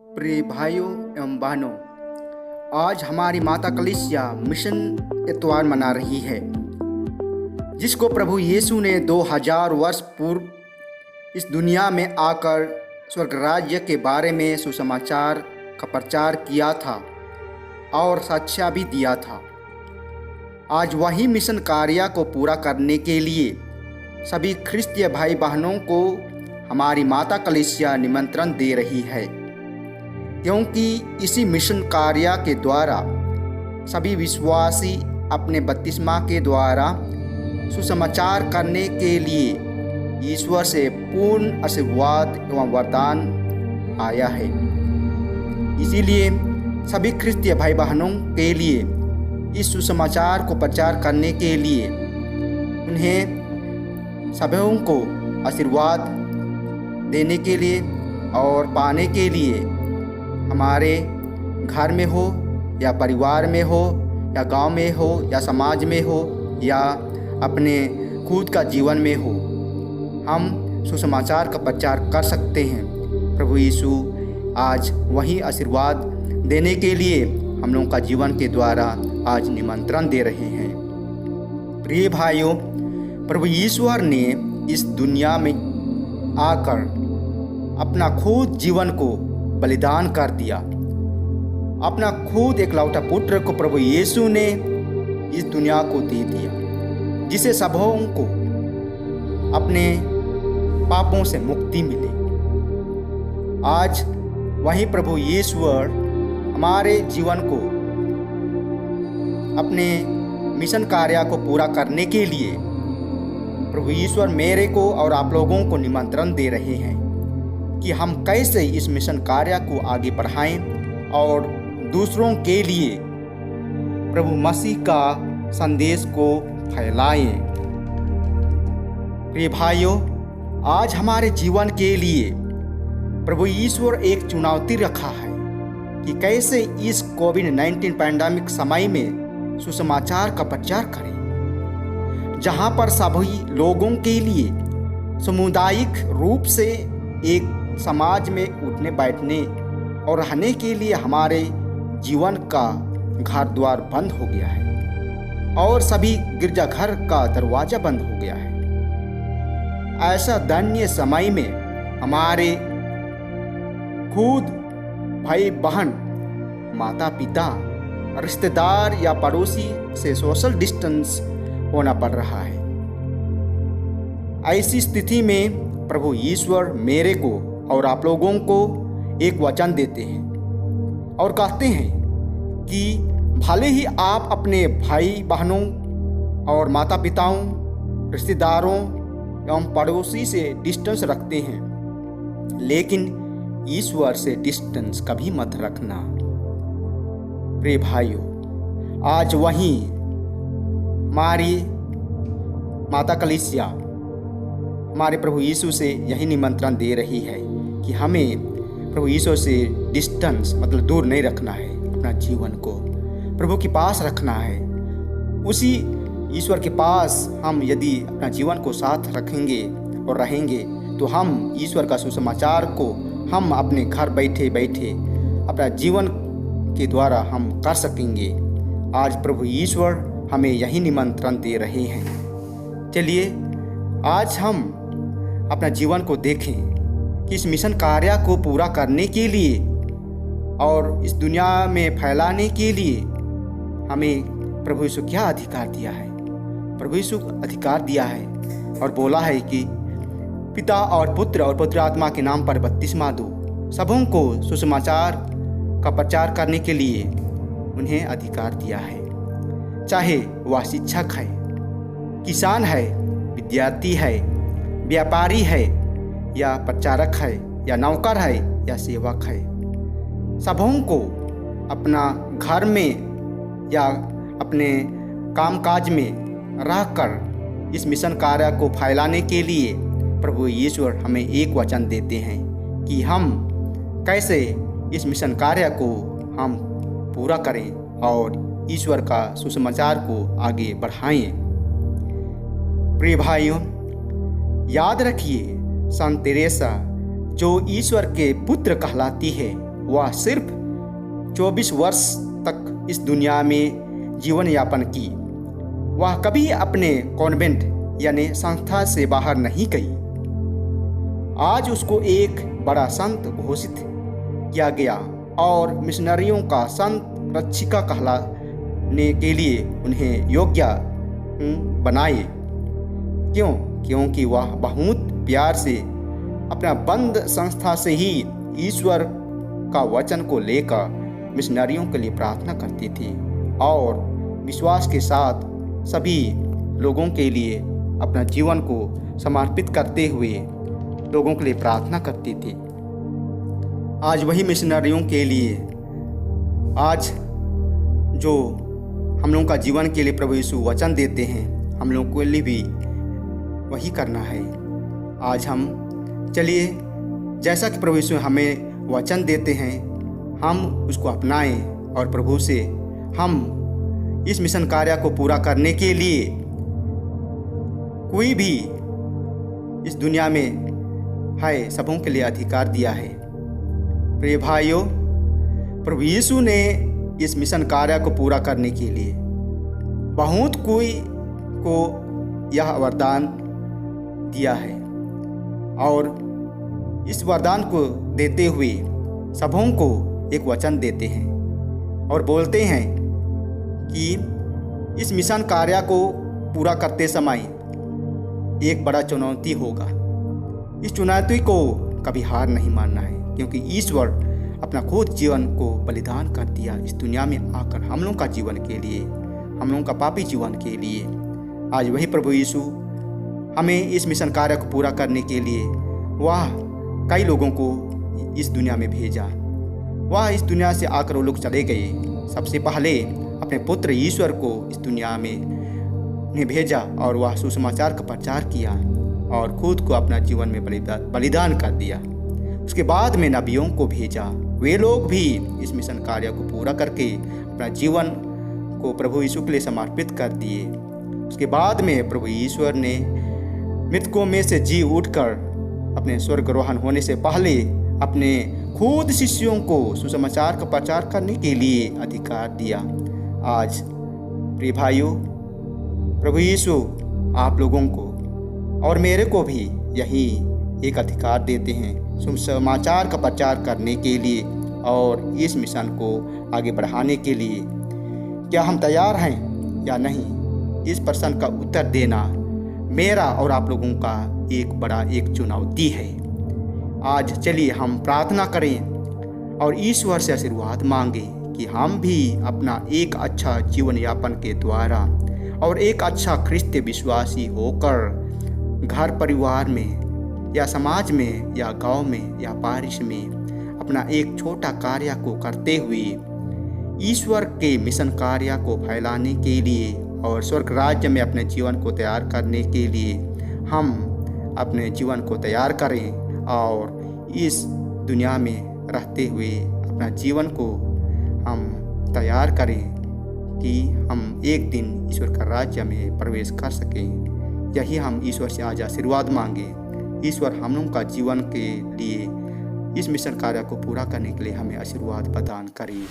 प्रिय भाइयों एवं बहनों, आज हमारी माता कलीसिया मिशन इतवार मना रही है, जिसको प्रभु यीशु ने 2000 वर्ष पूर्व इस दुनिया में आकर स्वर्ग राज्य के बारे में सुसमाचार का प्रचार किया था और साक्ष्य भी दिया था। आज वही मिशन कार्य को पूरा करने के लिए सभी ख्रिस्तीय भाई बहनों को हमारी माता कलीसिया निमंत्रण दे रही है, क्योंकि इसी मिशन कार्य के द्वारा सभी विश्वासी अपने बपतिस्मा के द्वारा सुसमाचार करने के लिए ईश्वर से पूर्ण आशीर्वाद एवं वरदान आया है। इसीलिए सभी ख्रिस्तीय भाई बहनों के लिए इस सुसमाचार को प्रचार करने के लिए उन्हें सभी को आशीर्वाद देने के लिए और पाने के लिए हमारे घर में हो या परिवार में हो या गांव में हो या समाज में हो या अपने खुद का जीवन में हो, हम सुसमाचार का प्रचार कर सकते हैं। प्रभु यीशु आज वही आशीर्वाद देने के लिए हम लोगों का जीवन के द्वारा आज निमंत्रण दे रहे हैं। प्रिय भाइयों, प्रभु ईश्वर ने इस दुनिया में आकर अपना खुद जीवन को बलिदान कर दिया। अपना खुद एकलौता पुत्र को प्रभु यीशु ने इस दुनिया को दे दिया, जिसे सबों को अपने पापों से मुक्ति मिले। आज वही प्रभु ईश्वर हमारे जीवन को अपने मिशन कार्य को पूरा करने के लिए प्रभु ईश्वर मेरे को और आप लोगों को निमंत्रण दे रहे हैं कि हम कैसे इस मिशन कार्य को आगे बढ़ाएं और दूसरों के लिए प्रभु मसीह का संदेश को फैलाएं। प्रिय भाइयों, आज हमारे जीवन के लिए प्रभु ईश्वर एक चुनौती रखा है कि कैसे इस कोविड-19 पैंडेमिक समय में सुसमाचार का प्रचार करें, जहां पर सभी लोगों के लिए सामुदायिक रूप से एक समाज में उठने बैठने और रहने के लिए हमारे जीवन का घर द्वार बंद हो गया है और सभी गिरजाघर का दरवाजा बंद हो गया है। ऐसा दयनीय समय में हमारे खुद भाई बहन, माता पिता, रिश्तेदार या पड़ोसी से सोशल डिस्टेंस होना पड़ रहा है। ऐसी स्थिति में प्रभु ईश्वर मेरे को और आप लोगों को एक वचन देते हैं और कहते हैं कि भले ही आप अपने भाई बहनों और माता पिताओं, रिश्तेदारों एवं पड़ोसी से डिस्टेंस रखते हैं, लेकिन ईश्वर से डिस्टेंस कभी मत रखना। प्रिय भाइयों, आज वहीं हमारी माता कलीसिया हमारे प्रभु यीशु से यही निमंत्रण दे रही है कि हमें प्रभु यीशु से डिस्टेंस मतलब दूर नहीं रखना है। अपना जीवन को प्रभु के पास रखना है। उसी ईश्वर के पास हम यदि अपना जीवन को साथ रखेंगे और रहेंगे तो हम ईश्वर का सुसमाचार को हम अपने घर बैठे बैठे अपना जीवन के द्वारा हम कर सकेंगे। आज प्रभु ईश्वर हमें यही निमंत्रण दे रहे हैं। चलिए आज हम अपना जीवन को देखें कि इस मिशन कार्य को पूरा करने के लिए और इस दुनिया में फैलाने के लिए हमें प्रभु यीशु क्या अधिकार दिया है। प्रभु यीशु अधिकार दिया है और बोला है कि पिता और पुत्र और पवित्र आत्मा के नाम पर बपतिस्मा दो। सबों को सुसमाचार का प्रचार करने के लिए उन्हें अधिकार दिया है, चाहे वह शिक्षक है, किसान है, विद्यार्थी है, व्यापारी है या प्रचारक है या नौकर है या सेवक है। सबों को अपना घर में या अपने कामकाज में रहकर इस मिशन कार्य को फैलाने के लिए प्रभु ईश्वर हमें एक वचन देते हैं कि हम कैसे इस मिशन कार्य को हम पूरा करें और ईश्वर का सुसमाचार को आगे बढ़ाएं। प्रिय भाइयों, याद रखिए संत तेरेसा जो ईश्वर के पुत्र कहलाती है, वह सिर्फ 24 वर्ष तक इस दुनिया में जीवन यापन की। वह कभी अपने कॉन्वेंट यानी संस्था से बाहर नहीं गई। आज उसको एक बड़ा संत घोषित किया गया और मिशनरियों का संत रक्षिका कहलाने के लिए उन्हें योग्य बनाए। क्यों? क्योंकि वह बहुत प्यार से अपना बंद संस्था से ही ईश्वर का वचन को लेकर मिशनरियों के लिए प्रार्थना करती थी और विश्वास के साथ सभी लोगों के लिए अपना जीवन को समर्पित करते हुए लोगों के लिए प्रार्थना करती थी। आज वही मिशनरियों के लिए आज जो हम लोगों का जीवन के लिए प्रभु यीशु वचन देते हैं, हम लोगों के लिए भी वही करना है। आज हम चलिए, जैसा कि प्रभु यीशु हमें वचन देते हैं, हम उसको अपनाएं और प्रभु से हम इस मिशन कार्य को पूरा करने के लिए कोई भी इस दुनिया में है सबों के लिए अधिकार दिया है। प्रिय भाइयों, प्रभु यीशु ने इस मिशन कार्य को पूरा करने के लिए बहुत कोई को यह वरदान दिया है और इस वरदान को देते हुए सबों को एक वचन देते हैं और बोलते हैं कि इस मिशन कार्य को पूरा करते समय एक बड़ा चुनौती होगा। इस चुनौती को कभी हार नहीं मानना है, क्योंकि ईश्वर अपना खुद जीवन को बलिदान कर दिया इस दुनिया में आकर हम लोगों का जीवन के लिए, हम लोगों का पापी जीवन के लिए। आज वही प्रभु यीशु हमें इस मिशन कार्य को पूरा करने के लिए वह कई लोगों को इस दुनिया में भेजा। वह इस दुनिया से आकर वो लोग चले गए। सबसे पहले अपने पुत्र ईश्वर को इस दुनिया में भेजा और वह सुसमाचार का प्रचार किया और खुद को अपना जीवन में बलिदान कर दिया। उसके बाद में नबियों को भेजा, वे लोग भी इस मिशन कार्य को पूरा करके अपना जीवन को प्रभु यीशु के लिए समर्पित कर दिए। उसके बाद में प्रभु ईश्वर ने मृतकों में से जी उठकर अपने स्वर्गारोहण होने से पहले अपने खुद शिष्यों को सुसमाचार का प्रचार करने के लिए अधिकार दिया। आज प्रिय भाइयों, प्रभु यीशु आप लोगों को और मेरे को भी यही एक अधिकार देते हैं सुसमाचार का प्रचार करने के लिए और इस मिशन को आगे बढ़ाने के लिए। क्या हम तैयार हैं या नहीं? इस प्रश्न का उत्तर देना मेरा और आप लोगों का एक चुनौती है। आज चलिए हम प्रार्थना करें और ईश्वर से आशीर्वाद मांगे कि हम भी अपना एक अच्छा जीवन यापन के द्वारा और एक अच्छा ख्रिस्तीय विश्वासी होकर घर परिवार में या समाज में या गांव में या पारिश में अपना एक छोटा कार्य को करते हुए ईश्वर के मिशन कार्य को फैलाने के लिए और स्वर्ग राज्य में अपने जीवन को तैयार करने के लिए हम अपने जीवन को तैयार करें और इस दुनिया में रहते हुए अपना जीवन को हम तैयार करें कि हम एक दिन ईश्वर का राज्य में प्रवेश कर सकें। यही हम ईश्वर से आज आशीर्वाद मांगे। ईश्वर हम लोगों का जीवन के लिए इस मिशन कार्य को पूरा करने के लिए हमें आशीर्वाद प्रदान करे।